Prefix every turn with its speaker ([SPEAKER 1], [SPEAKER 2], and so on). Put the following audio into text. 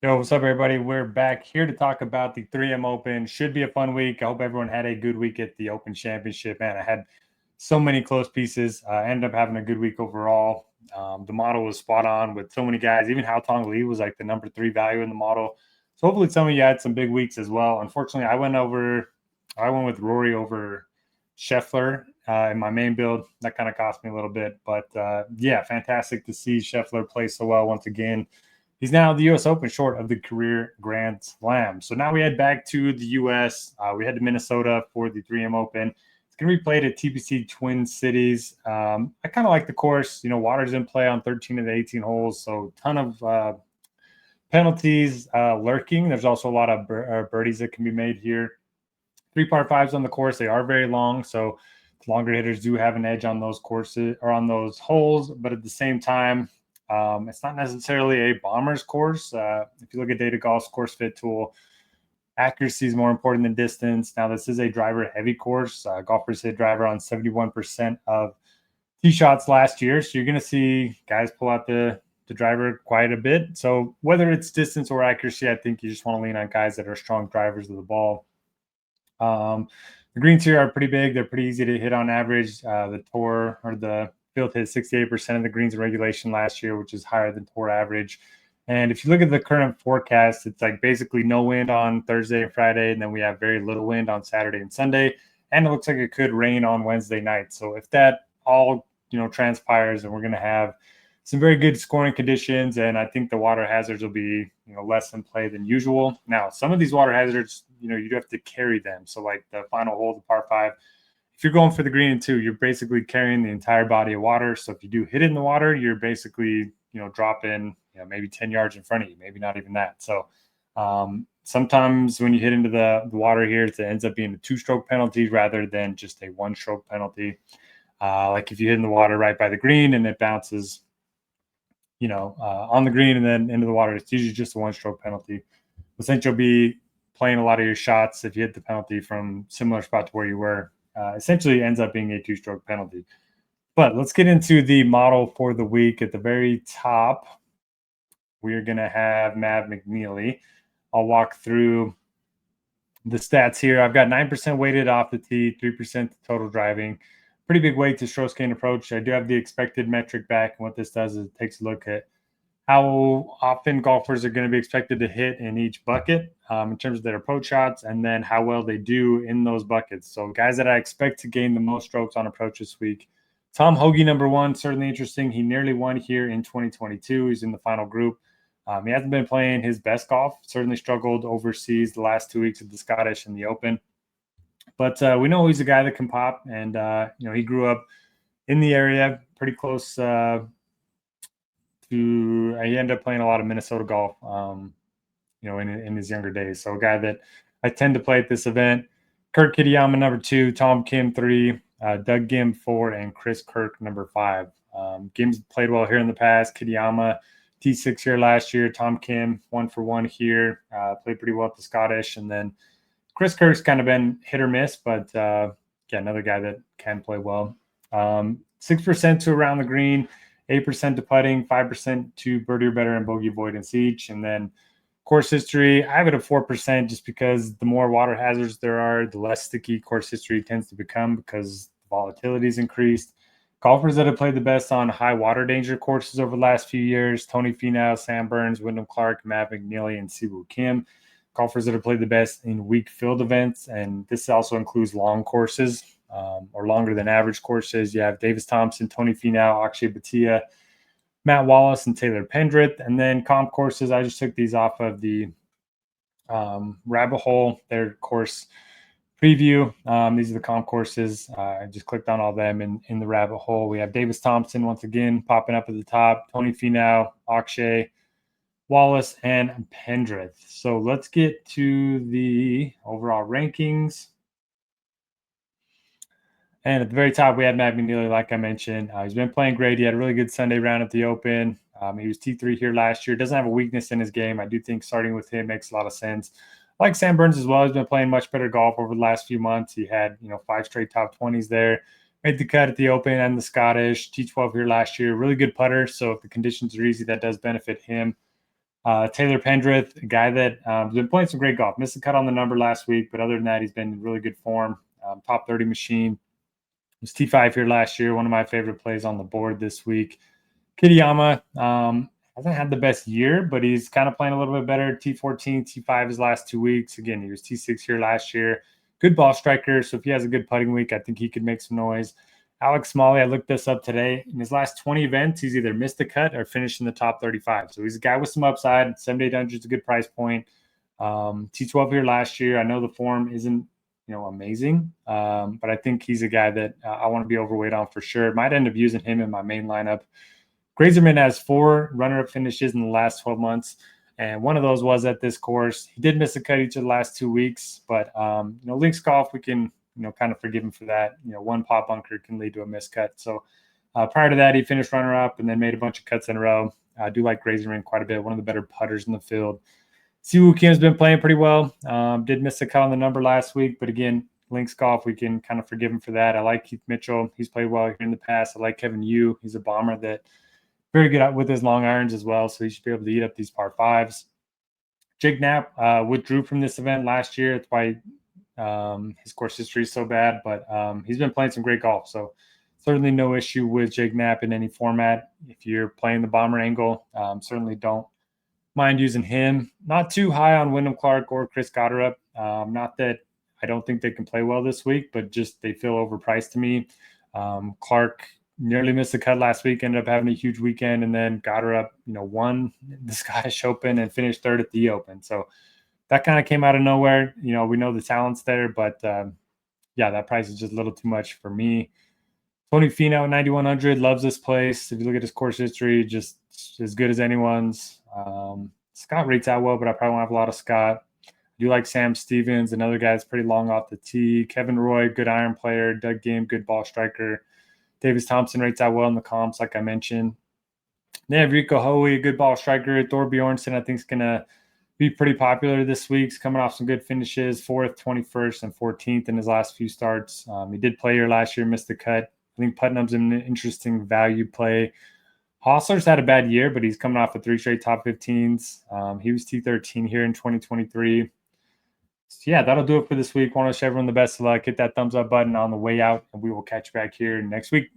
[SPEAKER 1] Yo, what's up, everybody? We're back here to talk about the 3M Open. Should be a fun week. I hope everyone had a good week at the Open Championship. Man, I had so many close pieces. I ended up having a good week overall. The model was spot on with so many guys. Even Hao Tong Lee was like the number 3 value in the model. So hopefully some of you had some big weeks as well. Unfortunately, I went with Rory over Scheffler in my main build. That kind of cost me a little bit, but yeah, fantastic to see Scheffler play so well once again. He's now the U.S. Open short of the career Grand Slam. So now we head back to the U.S. We head to Minnesota for the 3M Open. It's going to be played at TPC Twin Cities. I kind of like the course. You know, water's in play on 13 of the 18 holes, so ton of penalties lurking. There's also a lot of birdies that can be made here. 3 par 5s on the course. They are very long, so longer hitters do have an edge on those courses or on those holes, but at the same time, it's not necessarily a bomber's course. If you look at Data Golf's course fit tool, accuracy is more important than distance. Now, this is a driver heavy course. Golfers hit driver on 71% of tee shots last year. So you're going to see guys pull out the driver quite a bit. So whether it's distance or accuracy, I think you just want to lean on guys that are strong drivers of the ball. The greens here are pretty big. They're pretty easy to hit on average. The tour or the field hit 68% of the greens in regulation last year, which is higher than tour average. And if you look at the current forecast, it's like basically no wind on Thursday and Friday, and then we have very little wind on Saturday and Sunday. And it looks like it could rain on Wednesday night. So if that all transpires, and we're going to have some very good scoring conditions, and I think the water hazards will be less in play than usual. Now, some of these water hazards, you do have to carry them. So like the final hole, the par 5, if you're going for the green and 2, you're basically carrying the entire body of water. So if you do hit it in the water, you're basically dropping maybe 10 yards in front of you, maybe not even that. So sometimes when you hit into the water here, it ends up being a 2-stroke penalty rather than just a 1-stroke penalty. Like if you hit in the water right by the green and it bounces on the green and then into the water, it's usually just a 1-stroke penalty. But since you'll be playing a lot of your shots, if you hit the penalty from similar spot to where you were, essentially ends up being a 2-stroke penalty. But let's get into the model for the week. At the very top, we're going to have Mav McNeely. I'll walk through the stats here. I've got 9% weighted off the tee, 3% total driving. Pretty big weight to stroke gain approach. I do have the expected metric back. And what this does is it takes a look at how often golfers are going to be expected to hit in each bucket in terms of their approach shots, and then how well they do in those buckets. So guys that I expect to gain the most strokes on approach this week. Tom Hoagie, number 1, certainly interesting. He nearly won here in 2022. He's in the final group. He hasn't been playing his best golf, certainly struggled overseas the last 2 weeks of the Scottish and the Open. But we know he's a guy that can pop, and he grew up in the area, pretty close he ended up playing a lot of Minnesota golf, in his younger days. So a guy that I tend to play at this event. Kurt Kitayama, number 2, Tom Kim, 3, Doug Gim, 4, and Chris Kirk, number 5. Gim's played well here in the past. Kitayama, T6 here last year. Tom Kim, 1 for 1 here. Played pretty well at the Scottish. And then Chris Kirk's kind of been hit or miss, but another guy that can play well. 6% to around the green, 8% to putting, 5% to birdie or better and bogey avoidance each. And then course history, I have it at 4% just because the more water hazards there are, the less sticky course history tends to become because volatility is increased. Golfers that have played the best on high water danger courses over the last few years, Tony Finau, Sam Burns, Wyndham Clark, Matt McNeely, and Siwoo Kim. Golfers that have played the best in weak field events, and this also includes long courses. Or longer than average courses. You have Davis Thompson, Tony Finau, Akshay Bhatia, Matt Wallace, and Taylor Pendrith. And then comp courses, I just took these off of the Rabbit Hole, their course preview. These are the comp courses. I just clicked on all of them in the Rabbit Hole. We have Davis Thompson, once again, popping up at the top, Tony Finau, Akshay, Wallace, and Pendrith. So let's get to the overall rankings. And at the very top, we had Matt McNeely, like I mentioned. He's been playing great. He had a really good Sunday round at the Open. He was T3 here last year. Doesn't have a weakness in his game. I do think starting with him makes a lot of sense. Like Sam Burns as well, he's been playing much better golf over the last few months. He had 5 straight top 20s there. Made the cut at the Open and the Scottish. T12 here last year. Really good putter. So if the conditions are easy, that does benefit him. Taylor Pendrith, a guy that has been playing some great golf. Missed a cut on the number last week, but other than that, he's been in really good form. Top 30 machine. He was T5 here last year. One of my favorite plays on the board this week. Kitayama hasn't had the best year, but he's kind of playing a little bit better. T14, T5 his last 2 weeks. Again, he was T6 here last year. Good ball striker. So if he has a good putting week, I think he could make some noise. Alex Smalley, I looked this up today. In his last 20 events, he's either missed a cut or finished in the top 35. So he's a guy with some upside. 7,800 is a good price point. T12 here last year. I know the form isn't amazing, but I think he's a guy that I want to be overweight on for sure. Might end up using him in my main lineup. Grazerman has 4 runner-up finishes in the last 12 months, and one of those was at this course. He did miss a cut each of the last 2 weeks, but links golf, we can kind of forgive him for that. One pop bunker can lead to a miscut. So prior to that, he finished runner-up and then made a bunch of cuts in a row. I do like Grazerman quite a bit. One of the better putters in the field. Siwoo Kim's been playing pretty well. Did miss a cut on the number last week, but again, links golf, we can kind of forgive him for that. I like Keith Mitchell. He's played well here in the past. I like Kevin Yu. He's a bomber that very good with his long irons as well, so he should be able to eat up these par 5s. Jake Knapp withdrew from this event last year. That's why his course history is so bad, but he's been playing some great golf. So certainly no issue with Jake Knapp in any format. If you're playing the bomber angle, certainly don't mind using him. Not too high on Wyndham Clark or Chris Gotterup. Not that I don't think they can play well this week, but just they feel overpriced to me. Clark nearly missed the cut last week, ended up having a huge weekend, and then Gotterup, won the Scottish Open and finished 3rd at the Open. So that kind of came out of nowhere. We know the talent's there, but that price is just a little too much for me. Tony Finau, 9,100, loves this place. If you look at his course history, just as good as anyone's. Scott rates out well, but I probably won't have a lot of Scott. I do like Sam Stevens, another guy that's pretty long off the tee. Kevin Roy, good iron player. Doug Game, good ball striker. Davis Thompson rates out well in the comps, like I mentioned. They have Rico Hoey, a good ball striker. Thor Bjornsson, I think, is going to be pretty popular this week. He's coming off some good finishes, 4th, 21st, and 14th in his last few starts. He did play here last year, missed the cut. I think Putnam's an interesting value play. Hostler's had a bad year, but he's coming off of 3 straight top 15s. He was T13 here in 2023. So that'll do it for this week. Want to wish everyone the best of luck. Hit that thumbs up button on the way out, and we will catch you back here next week.